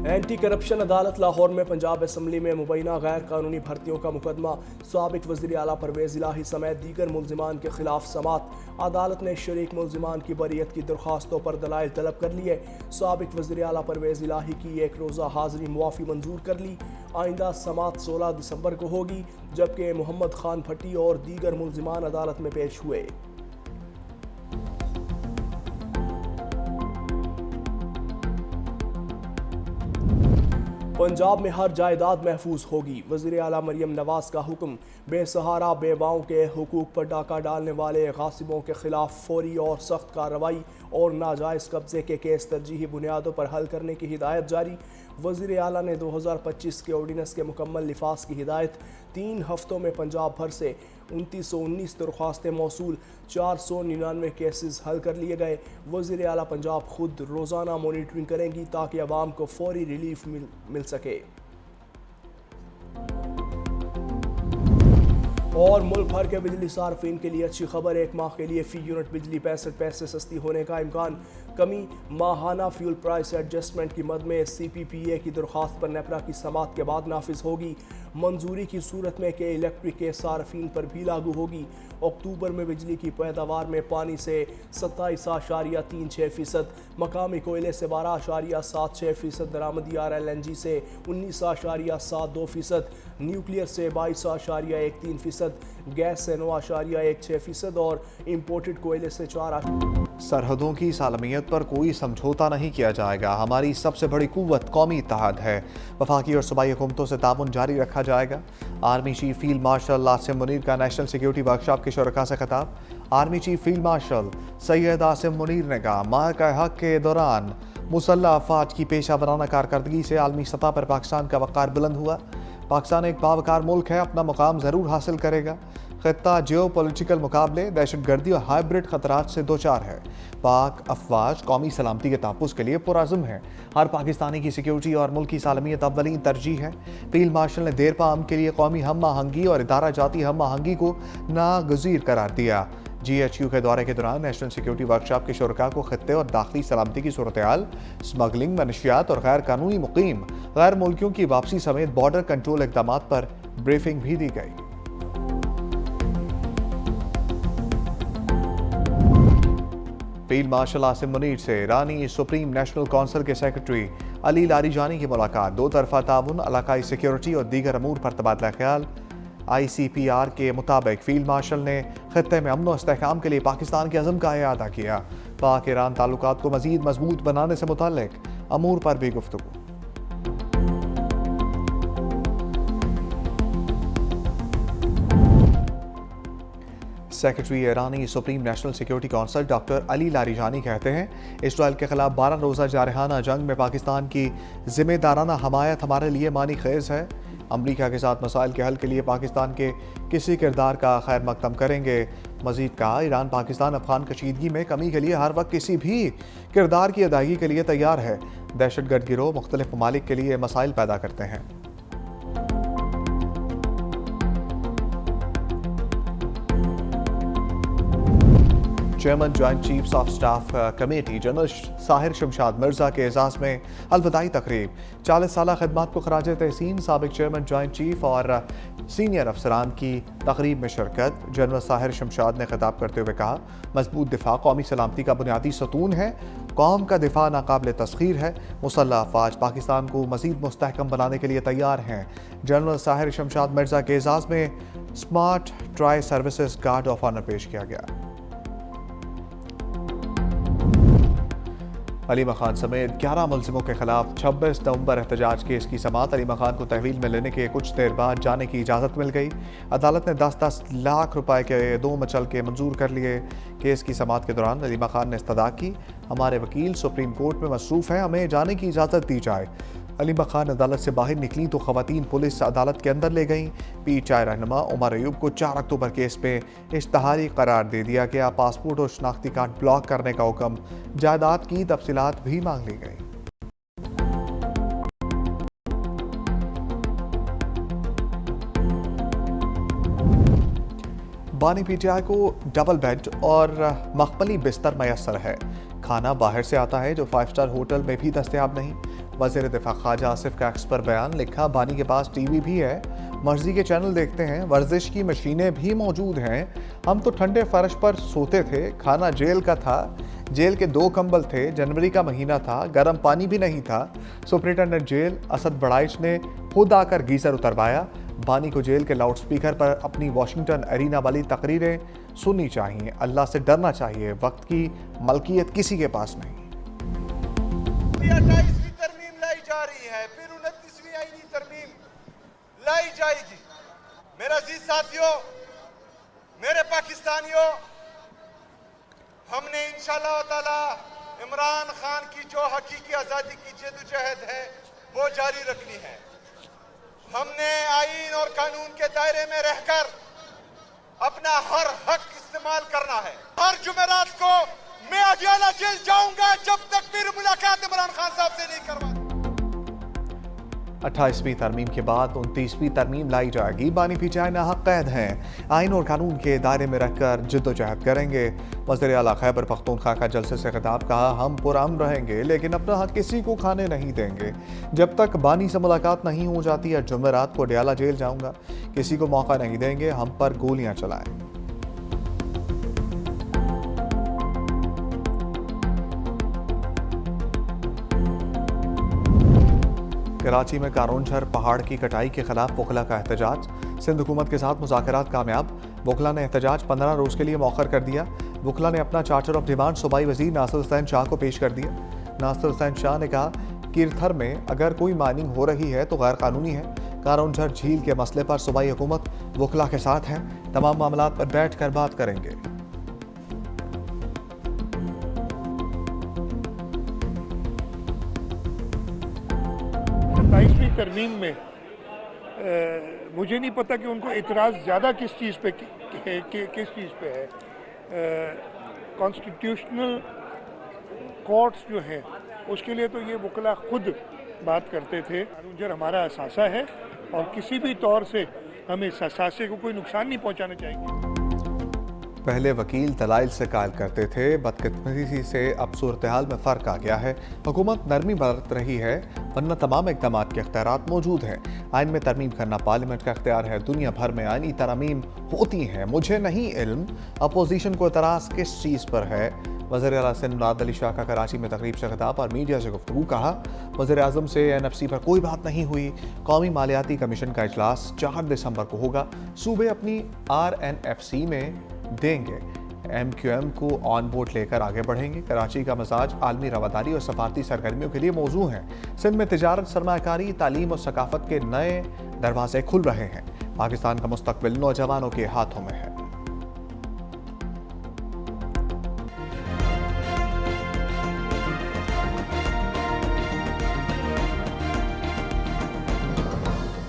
Anti corruption अदालत लाहौर में Punjab assembly में मुबैना गैर कानूनी भर्तियों का मुकदमा साबिक वज़ीर आला परवेज़ इलाही समेत दीगर मुलजिमान के खिलाफ समात। अदालत ने शरीक मुलजिमान की बरियत की दरख्वास्तों पर दलाइल तलब कर लिए। साबिक वज़ीर आला परवेज़ इलाही की एक रोज़ा हाज़री मुआफ़ी मंजूर कर ली। आइंदा समात 16 दिसंबर को होगी, जबकि मोहम्मद खान भट्टी और दीगर मुलजिमान अदालत में पेश हुए। पंजाब में हर जायदाद महफूज होगी, वज़ीर आला मरियम नवाज का हुक्म। बेसहारा बेवाओं के हुकूक पर डाका डालने वाले गासिबों के खिलाफ फौरी और सख्त कार्रवाई और नाजायज़ कब्जे के केस तरजीही बुनियादों पर हल करने की हिदायत जारी। वज़ीर आला ने 2025 के ऑर्डिनेंस के मुकम्मल लिफाज की हिदायत। 3 हफ्तों में पंजाब भर से 2919 दरख्वास्तें मौसूल, 499 केसेस हल कर लिए गए। वज़ीर आला पंजाब खुद रोज़ाना मॉनिटरिंग करेंगी ताकि अवाम को फौरी रिलीफ मिल सके। और मुल्क भर के बिजली सार्फिन के लिए अच्छी खबर, 1 माह के लिए फ़ी यूनिट बिजली 65 पैसे सस्ती होने का इम्कान। कमी माहाना फ्यूल प्राइस एडजस्टमेंट की मद में CPPA की दरख्वास्त पर नेपरा की समात के बाद नाफिज होगी। मंजूरी की सूरत में के इलेक्ट्रिक के सार्फिन पर भी लागू होगी। अक्टूबर में बिजली की पैदावार में पानी से 27.36%, मकामी कोयले से 12.76%, दरामदी RLNG से 19.72%, न्यूक्लियर से 22.13%, गैस से 9.16% और इम्पोर्टेड कोयले से 4। सरहदों की सालमियत पर कोई समझौता नहीं किया जाएगा। हमारी सबसे बड़ी कुव्वत कौमी इत्तेहाद है। वफाकी और सूबाई हुकूमतों से ताउन जारी रखा जाएगा। Army chief field marshal Asim Munir का नेशनल सिक्योरिटी वर्कशॉप के शुरका से खिताब। Army chief field marshal Syed Asim Munir ने कहा, मार्का हक के दौरान मुसल्लह अफवाज की पेशा वराना कारकर्दगी से आलमी सतह पर पाकिस्तान का वक़ार बुलंद हुआ। पाकिस्तान एक बावकार मुल्क है, अपना मुकाम ज़रूर हासिल करेगा। खित्ता जियो पॉलिटिकल मुकाबले, दहशतगर्दी और हाइब्रिड खतरात से दो चार है। पाक अफवाज कौमी सलामती के तहफ़्फ़ुज़ के लिए पुरअज़्म है। हर पाकिस्तानी की सिक्योरिटी और मुल्क की सालमियत अव्वलीन तरजीह है। फील्ड मार्शल ने देरपा अमन के लिए कौमी हम आहंगी और इदारा जाती हम आहंगी को नागज़ीर करार दिया। GHQ के दौरे के दौरान नेशनल सिक्योरिटी वर्कशॉप के शुरका को खत्ते और दाखिली सलामती की सूरत हाल, स्मगलिंग, मनशियात और गैर कानूनी मुकीम गैर मुल्कियों की वापसी समेत बॉर्डर कंट्रोल इक़दामात पर ब्रीफिंग भी दी गई। फील्ड मार्शल आसिम मुनीर से ईरानी सुप्रीम नेशनल काउंसिल के सेक्रेटरी अली लारीजानी की मुलाकात। 2 तरफा ताउन, इलाकाई सिक्योरिटी और दीगर अमूर पर तबादला ख्याल। ICPR के मुताबिक फील्ड मार्शल ने खत्ते में अमन और इस्तेहकाम के लिए पाकिस्तान के अज़म का इआदा किया। पाक ईरान ताल्लुकात को मज़ीद मजबूत बनाने से मुतल्लिक अमूर पर भी गुफ्तगू। सेक्रेटरी ईरानी supreme national security council doctor Ali Larijani कहते हैं, इसराइल के खिलाफ 12 रोज़ा जारहाना जंग में पाकिस्तान की जिम्मेदाराना हमायत हमारे लिए मानी खेज है। अमरीका के साथ मसाइल के हल के लिए पाकिस्तान के किसी किरदार का खैर मकदम करेंगे। मजीद कहा, ईरान पाकिस्तान अफगान कशीदगी में कमी के लिए हर वक्त किसी भी किरदार की अदायगी के लिए तैयार है। दहशतगर्द गिरोह मुख्तलिफ ममालिक के लिए मसाइल पैदा करते हैं। Chairman joint chiefs of staff committee general Sahir Shamshad Mirza के एजाज़ में अलविदाई तकरीब। 40 साल खिदमत को खराज तहसीन साबिक चेयरमैन जॉइंट चीफ और सीनियर अफसरान की तकरीब में शिरकत। जनरल साहिर शमशाद ने खिताब करते हुए कहा, मजबूत दिफा कौमी सलामती का बुनियादी सतून है। कौम का दिफा नाकाबिल तस्खीर है। मुसल्लह अफवाज पाकिस्तान को मजीद मुस्तहकम बनाने के लिए तैयार हैं। जनरल साहिर शमशाद मिर्जा के एजाज़ में smart tri services guard of honour पेश किया गया। अलीमा खान समेत 11 मुलजिमों के खिलाफ 26 नवंबर एहतजाज केस की समाअत। अलीमा खान को तहवील में लेने के कुछ देर बाद जाने की इजाज़त मिल गई। अदालत ने 10-10 लाख रुपए के 2 मचलके मंजूर कर लिए। केस की समाअत के दौरान अलीमा खान ने इस्तदा की, हमारे वकील सुप्रीम कोर्ट में मसरूफ़ हैं, हमें जाने की इजाज़त दी जाए। अलीमा खान अदालत से बाहर निकली तो ख़वातीन पुलिस अदालत के अंदर ले गईं। PTI रहनुमा उमर अयूब को 4 अक्टूबर केस पे इश्तहारी करार दे दिया गया। पासपोर्ट और शनाख्ती कार्ड ब्लॉक करने का हुक्म, जायदाद की तफसीलात भी मांग ली गई। बानी PTI को डबल बेड और मखमली बिस्तर मैसर है। खाना बाहर से आता है जो 5 स्टार होटल में भी दस्तयाब नहीं। वज़ीर दिफा ख्वाजा आसिफ का एक्स पर बयान, लिखा बानी के पास टीवी भी है, मर्जी के चैनल देखते हैं, वर्जिश की मशीनें भी मौजूद हैं। हम तो ठंडे फर्श पर सोते थे, खाना जेल का था, जेल के 2 कंबल थे, जनवरी का महीना था, गर्म पानी भी नहीं था। सुपरिटेंडेंट जेल असद बड़ाइच ने खुद आकर गीजर उतरवाया। बानी को जेल के लाउडस्पीकर पर अपनी वाशिंगटन एरिना वाली तकरीरें सुननी चाहिए। अल्लाह से डरना चाहिए, वक्त की मलकियत किसी के पास नहीं। 28वीं तरमीम लाई जा रही है, फिर 29वीं आईनी तरमीम लाई जाएगी। मेरे अजीज साथियों, मेरे पाकिस्तानियों, हमने इंशाअल्लाह ताला इमरान खान की जो हकीकी आज़ादी की जद्दोजहद है वो जारी रखनी है। हमने आईन और कानून के दायरे में रहकर अपना हर हक इस्तेमाल करना है। हर जुमेरात को मैं अडियाला जेल जाऊंगा जब तक फिर मुलाकात इमरान खान साहब से नहीं करवा। 28वीं तरमीम के बाद 29वीं तरमीम लाई जाएगी। बानी भी चाहे नाहक कैद हैं, आइन और कानून के दायरे में रहकर जद्दोजहद करेंगे। वज़ीर आला खैबर पख्तूनख्वा का जलसे से खिताब, कहा हम पुरअमन रहेंगे लेकिन अपना हक किसी को खाने नहीं देंगे। जब तक बानी से मुलाकात नहीं हो जाती या जुमेरात को अडियाला जेल जाऊंगा, किसी को मौका नहीं देंगे हम पर गोलियां चलाएं। कराची में कारोंझर पहाड़ की कटाई के खिलाफ वकला का एहतजाज, सिंध हुकूमत के साथ मुज़ाकरात कामयाब। वकला ने एहतजाज 15 रोज़ के लिए मौखर कर दिया। वकला ने अपना चार्टर ऑफ डिमांड सूबाई वज़ीर नासिर हुसैन शाह को पेश कर दिया। नासिर हुसैन शाह ने कहा कीरथर में अगर कोई माइनिंग हो रही है तो गैर कानूनी है। कारोंझर झील के मसले पर सूबाई हुकूमत वकला के साथ है, तमाम मामलात पर बैठ कर बात करेंगे। 27वीं तरमीम में मुझे नहीं पता कि उनको इतराज़ ज़्यादा किस चीज़ पे है। कॉन्स्टिट्यूशनल कोर्ट्स जो हैं उसके लिए तो ये वकला खुद बात करते थे। कारोंझर हमारा असासा है और किसी भी तौर से हमें इस असासे को कोई नुकसान नहीं पहुंचाना चाहिए। पहले वकील दलाइल से कायल करते थे, बदकिस्मती से अब सूरत हाल में फ़र्क आ गया है। हुकूमत नरमी बरत रही है, वरना तमाम इक़दाम के इख्तियारात मौजूद हैं। आइन में तरमीम करना पार्लियामेंट का इख्तियार है। दुनिया भर में आइनी तरमीम होती हैं, मुझे नहीं इल्म। अपोजिशन को एतराज़ किस चीज़ पर है? वज़ीर आला सिंध मुराद अली शाह का कराची में तकरीब से खिताब और मीडिया से गुफ्तगू, कहा वज़ीर आज़म से NFC पर कोई बात नहीं हुई। कौमी मालियाती कमीशन का इजलास 4 दिसंबर को होगा। सूबे अपनी RNFC में देंगे। MQM को ऑन बोर्ड लेकर आगे बढ़ेंगे। कराची का मिजाज आलमी रवादारी और सफारती सरगर्मियों के लिए मौजू है। सिंध में तिजारत, सरमायाकारी, तालीम और सकाफत के नए दरवाजे खुल रहे हैं। पाकिस्तान का मुस्तकबिल नौजवानों के हाथों में है।